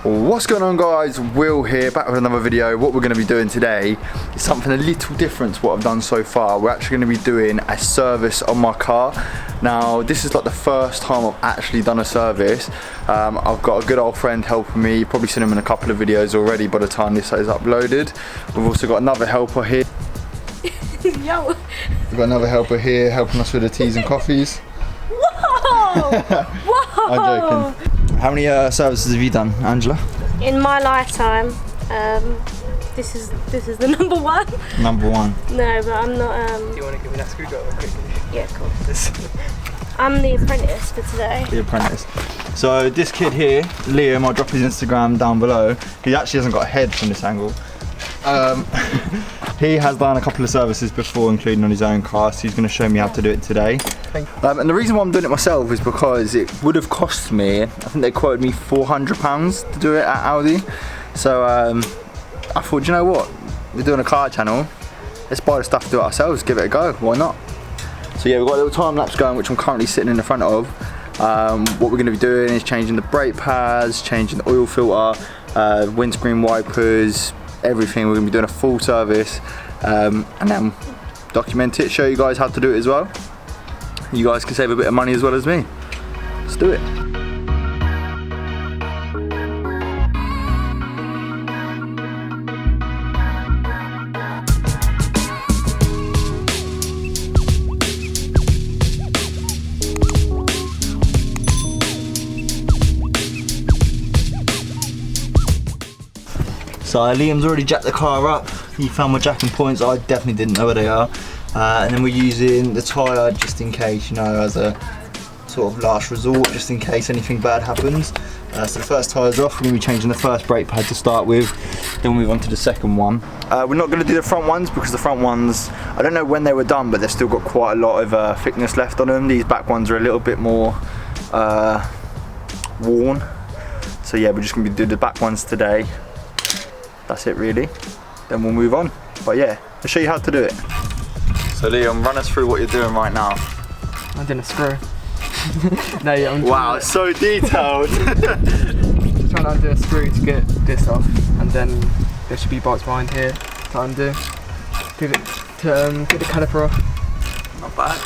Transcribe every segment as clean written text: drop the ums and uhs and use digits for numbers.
What's going on, guys? Will here, back with another video. What we're going to be doing today is something a little different to what I've done so far. We're actually going to be doing a service on my car. Now this is like the first time I've actually done a service. I've got a good old friend helping me. You've probably seen him in a couple of videos already by the time this is uploaded. We've also got another helper here. Yo. We've got another helper here helping us with the teas and coffees. Whoa! Whoa! I'm joking. How many services have you done, Angela? In my lifetime, this is the number one. Number one. No, but I'm not. Do you want to give me that screwdriver quickly? Yeah, cool. I'm the apprentice for today. The apprentice. So this kid here, Liam, I'll drop his Instagram down below. He actually hasn't got a head from this angle. He has done a couple of services before, including on his own car, so he's going to show me how to do it today. And the reason why I'm doing it myself is because it would have cost me, I think they quoted me £400 to do it at Audi. So I thought, you know what, we're doing a car channel, let's buy the stuff, do it ourselves, give it a go, why not? So yeah, we've got a little time lapse going, which I'm currently sitting in the front of. What we're going to be doing is changing the brake pads, changing the oil filter, windscreen wipers, everything. We're going to be doing a full service and then document it, show you guys how to do it as well. You guys can save a bit of money as well as me. Let's do it. So Liam's already jacked the car up. He found my jacking points. I definitely didn't know where they are. And then we're using the tyre just in case, you know, as a sort of last resort, just in case anything bad happens. So the first tyre's off. We're going to be changing the first brake pad to start with. Then we'll move on to the second one. We're not going to do the front ones because the front ones, I don't know when they were done, but they've still got quite a lot of thickness left on them. These back ones are a little bit more worn. So yeah, we're just going to be doing the back ones today. That's it really. Then we'll move on. But yeah, I'll show you how to do it. So Liam, run us through what you're doing right now. I'm doing a screw. No, yeah, I'm wow, it's so detailed. just trying to undo a screw to get this off, and then there should be bolts behind here to undo. Get the caliper off. Not bad.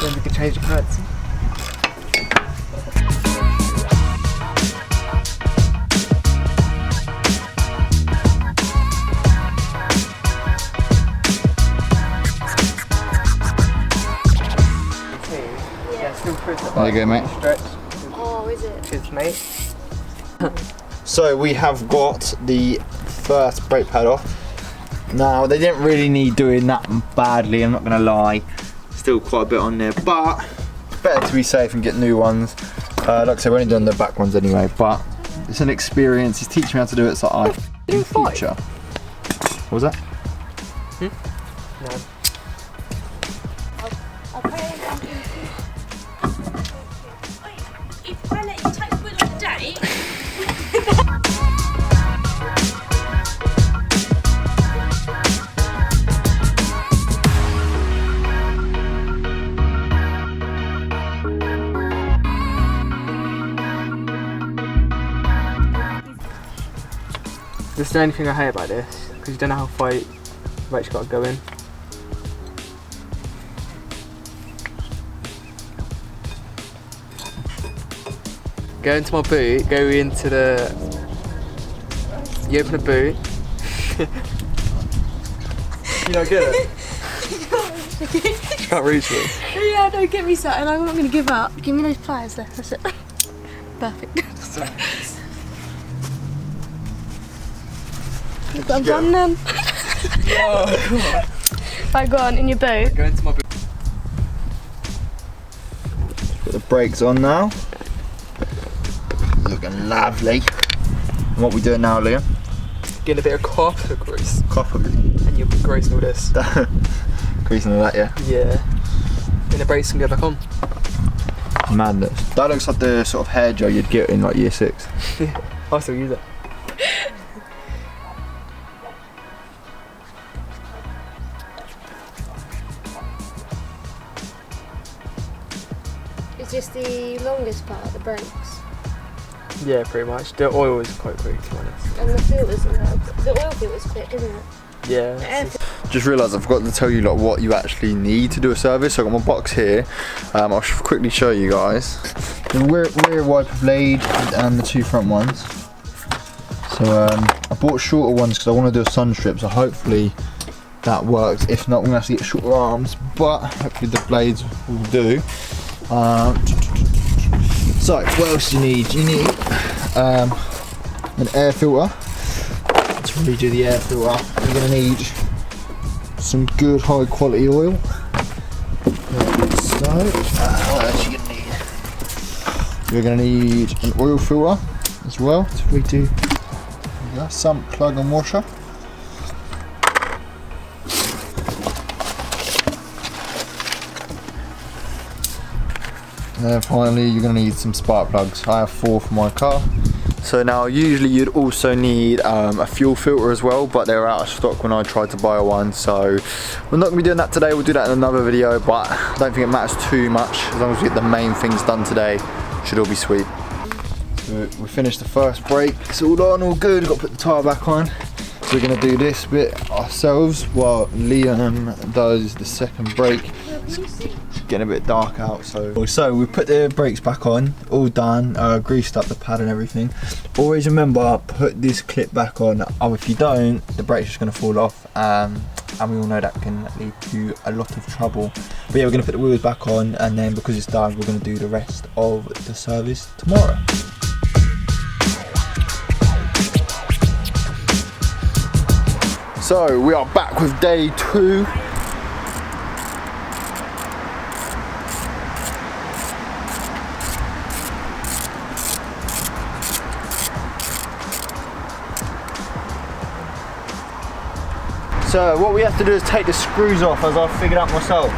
Then we can change the pads. There you go, mate. Stretch. Oh, is it? Cheers, mate. So we have got the first brake pad off. Now they didn't really need doing that badly, I'm not gonna lie. Still quite a bit on there, but better to be safe and get new ones. Like I said, we're only doing the back ones anyway, but it's an experience. He's teaching me how to do it, so I in future. What was that? No. I'll pay if I let you take the wheel on the day. This is the only thing I hate about this, because you don't know how far you've actually got to go in. Go into my boot, go into the... You open the boot. You don't get it? You can't reach it. Yeah, no, give me something. I'm not going to give up. Give me those pliers there. That's it. Perfect. I'm done then. Oh, come on. Right, go on, in your boot. Go into my boot. Got the brakes on now. Looking lovely. And what we doing now, Liam? Getting a bit of copper grease. Copper grease. And you'll be greasing all this. Greasing all that, yeah. Yeah. Then the brakes can go back on. Madness. That looks like the sort of hair gel you'd get in like year 6. Yeah, I'll still use it. It's just the longest part, the brakes. Yeah, pretty much. The oil is quite quick, to be honest. And the filter's the oil filter's quick, isn't it? Yeah. Just realised I forgot to tell you like what you actually need to do a service. So I've got my box here. I'll quickly show you guys. The rear wiper blade and the two front ones. So I bought shorter ones because I want to do a sun strip. So hopefully that works. If not, we're gonna have to get shorter arms. But hopefully the blades will do. So what else do you need? You need an air filter. To redo the air filter, you're going to need some good high quality oil. So, what else are you going to need? You're going to need an oil filter as well to redo the sump plug and washer. And then finally you're going to need some spark plugs. I have 4 for my car. So now usually you'd also need a fuel filter as well, but they were out of stock when I tried to buy one, so we're not going to be doing that today. We'll do that in another video, but I don't think it matters too much. As long as we get the main things done today, should all be sweet. So we finished the first brake, it's all on, all good. We've got to put the tyre back on. So we're going to do this bit ourselves while Liam does the second brake. It's getting a bit dark out, so we put the brakes back on, all done, greased up the pad and everything. Always remember, put this clip back on, if you don't, the brake's just going to fall off, and we all know that can lead to a lot of trouble. But yeah, we're going to put the wheels back on, and then because it's done, we're going to do the rest of the service tomorrow. So we are back with day 2. So what we have to do is take the screws off, as I've figured out myself.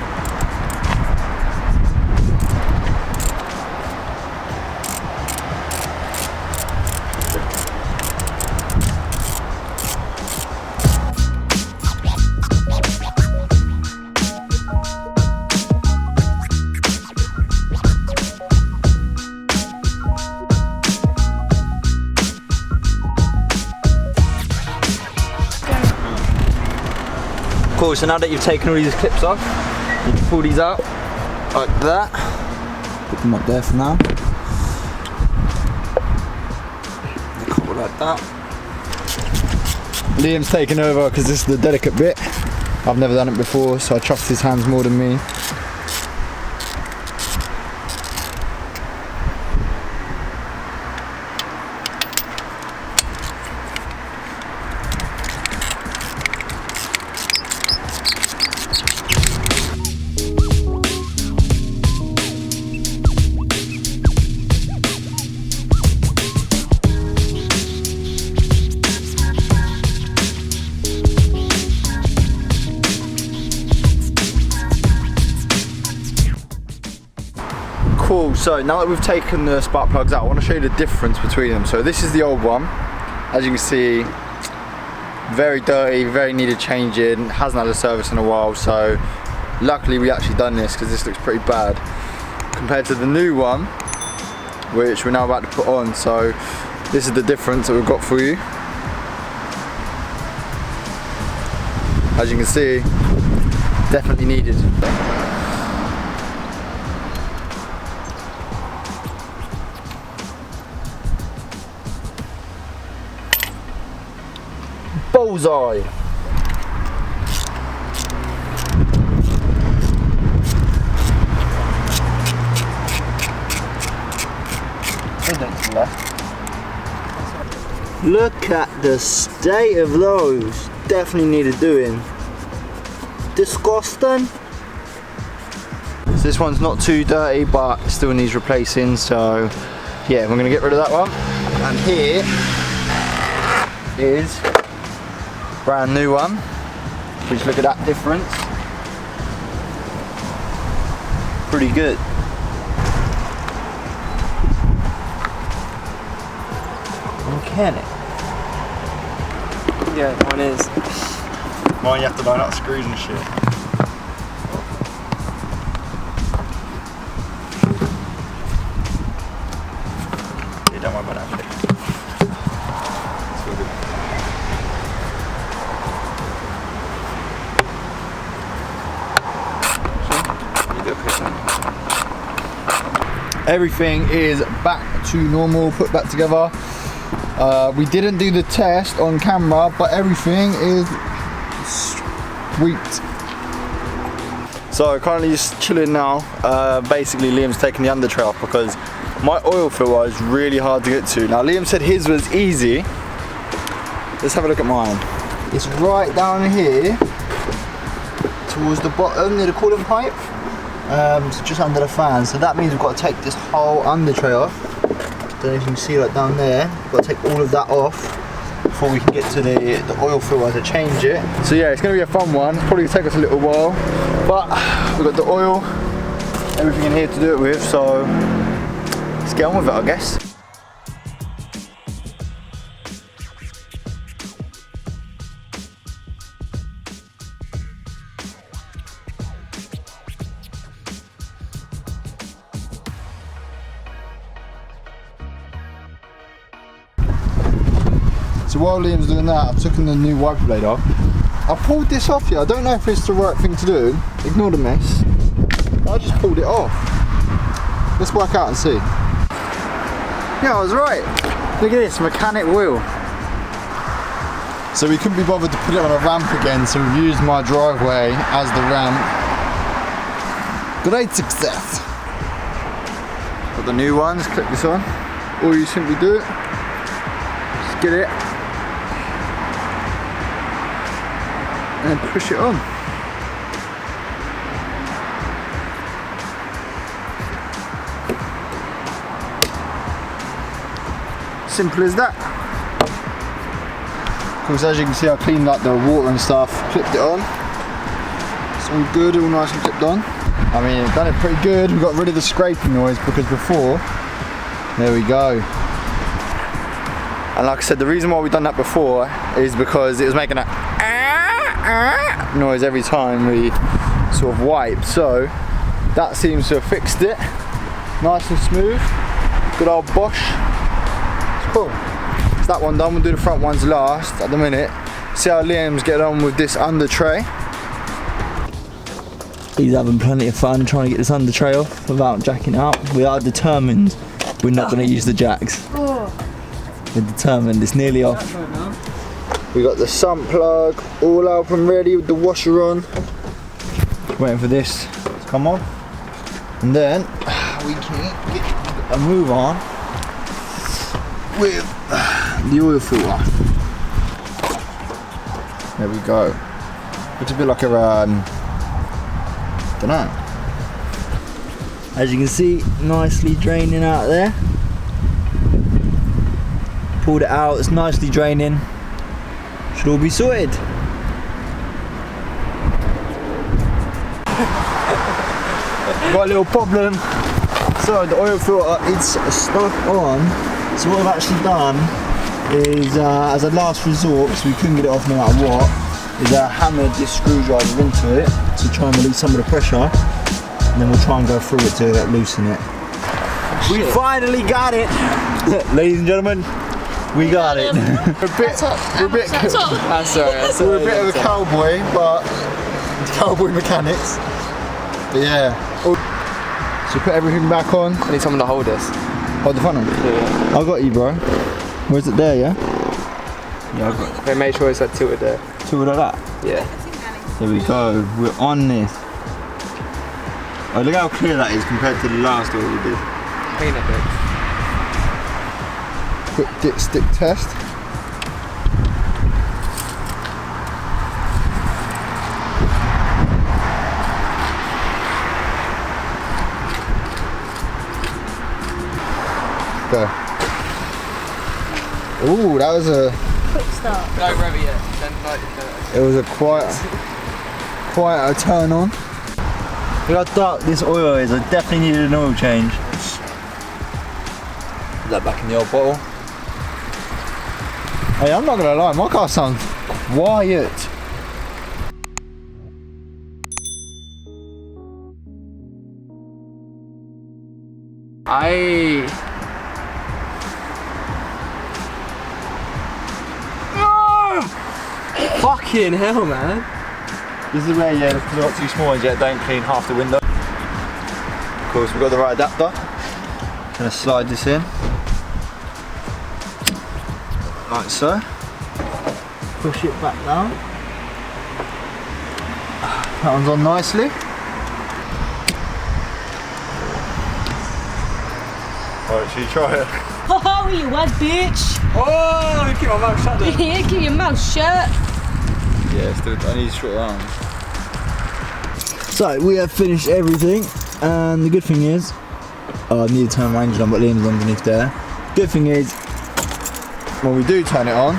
Cool, so now that you've taken all these clips off, you can pull these out like that. Put them up there for now. Cool, like that. Liam's taking over because this is the delicate bit. I've never done it before, so I trust his hands more than me. Cool, so now that we've taken the spark plugs out, I want to show you the difference between them. So this is the old one. As you can see, very dirty, very needed changing, hasn't had a service in a while, so luckily we actually done this because this looks pretty bad. Compared to the new one, which we're now about to put on, so this is the difference that we've got for you. As you can see, definitely needed. Bullseye. Look at the state of those. Definitely needed doing. Disgusting. So this one's not too dirty, but it still needs replacing. So yeah, we're gonna get rid of that one. And here is brand new one. Please look at that difference. Pretty good. Mechanic. Yeah, mine is. Mine, you have to line up screws and shit. Yeah, don't worry about that. Everything is back to normal, put back together. We didn't do the test on camera, but everything is sweet. So currently just chilling now. Basically Liam's taking the under tray off because my oil filter is really hard to get to. Now Liam said his was easy. Let's have a look at mine. It's right down here towards the bottom near the coolant pipe. So just under the fan. So that means we've got to take this whole under tray off. Don't know if you can see like down there. We've got to take all of that off before we can get to the oil filter to change it. So yeah, it's going to be a fun one. It's probably going to take us a little while, but we've got the oil, everything in here to do it with, so let's get on with it, I guess. So while Liam's doing that, I've taken the new wiper blade off. I pulled this off here. I don't know if it's the right thing to do. Ignore the mess. I just pulled it off. Let's work out and see. Yeah, I was right. Look at this, mechanic wheel. So we couldn't be bothered to put it on a ramp again, so we've used my driveway as the ramp. Great success. Got the new ones, click this on. All you simply do, just get it. And then push it on. Simple as that. Of course, as you can see, I cleaned up the water and stuff, clipped it on. It's all good, all nice and clipped on. I mean, I've done it pretty good. We got rid of the scraping noise because before, there we go. And like I said, the reason why we've done that before is because it was making a noise every time we sort of wiped, so that seems to have fixed it. Nice and smooth, good old Bosch. It's cool. It's that one done. We'll do the front ones last at the minute. See how Liam's getting on with this under tray. He's having plenty of fun trying to get this under tray off without jacking it up. We are determined we're not going to use the jacks. We're determined. It's nearly off. We got the sump plug all up and ready with the washer on. Waiting for this to come on, and then we can get a move on with the oil filter. There we go. Looks a bit like a don't know. As you can see, nicely draining out there. Pulled it out. It's nicely draining. Should all be sorted. Got a little problem. So the oil filter is stuck on. So what I've actually done is, as a last resort, because we couldn't get it off no matter what, is I hammered this screwdriver into it to try and release some of the pressure, and then we'll try and go through it to loosen it. We finally got it, ladies and gentlemen. We got it. We're a bit of a cowboy, but cowboy mechanics. But yeah. So put everything back on. I need someone to hold this. Hold the funnel? Yeah. I got you, bro. Where's it there, yeah? Yeah, I got it. Okay, make sure it's tilted there. Tilted like that? Yeah. There we go. We're on this. Oh, look how clear that is compared to the last oil we did. Clean it, bitch. Quick dipstick test. Go. Ooh, that was a Quick start. Don't rev it yet. Then light it was a quite a turn on. Look how dark this oil is. I definitely needed an oil change. Put that back in the old bottle. Hey, I'm not gonna lie, my car sounds quiet. Fucking hell, man. This is where, yeah, because they're not too small yet, don't clean half the window. Of course, we've got the right adapter. Gonna slide this in, like so. Push it back down. That one's on nicely. Alright, should you try it? Oh, you what, bitch? Oh, keep my mouth shut then. Yeah, keep your mouth shut. Yeah, still, I need short arms. So, we have finished everything, and the good thing is, I need to turn my engine on, but Liam's underneath there. Good thing is, when we do turn it on,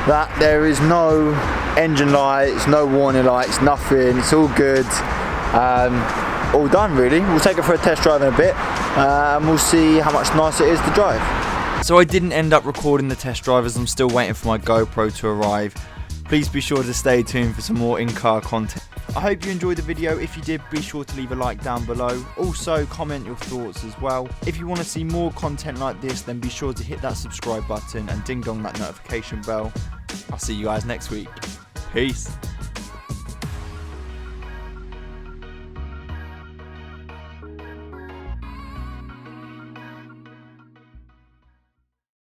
that there is no engine lights, no warning lights, nothing. It's all good. All done really. We'll take it for a test drive in a bit, and we'll see how much nicer it is to drive. So I didn't end up recording the test drive as I'm still waiting for my GoPro to arrive. Please be sure to stay tuned for some more in-car content. I hope you enjoyed the video. If you did, be sure to leave a like down below. Also, comment your thoughts as well. If you want to see more content like this, then be sure to hit that subscribe button and ding dong that notification bell. I'll see you guys next week. Peace.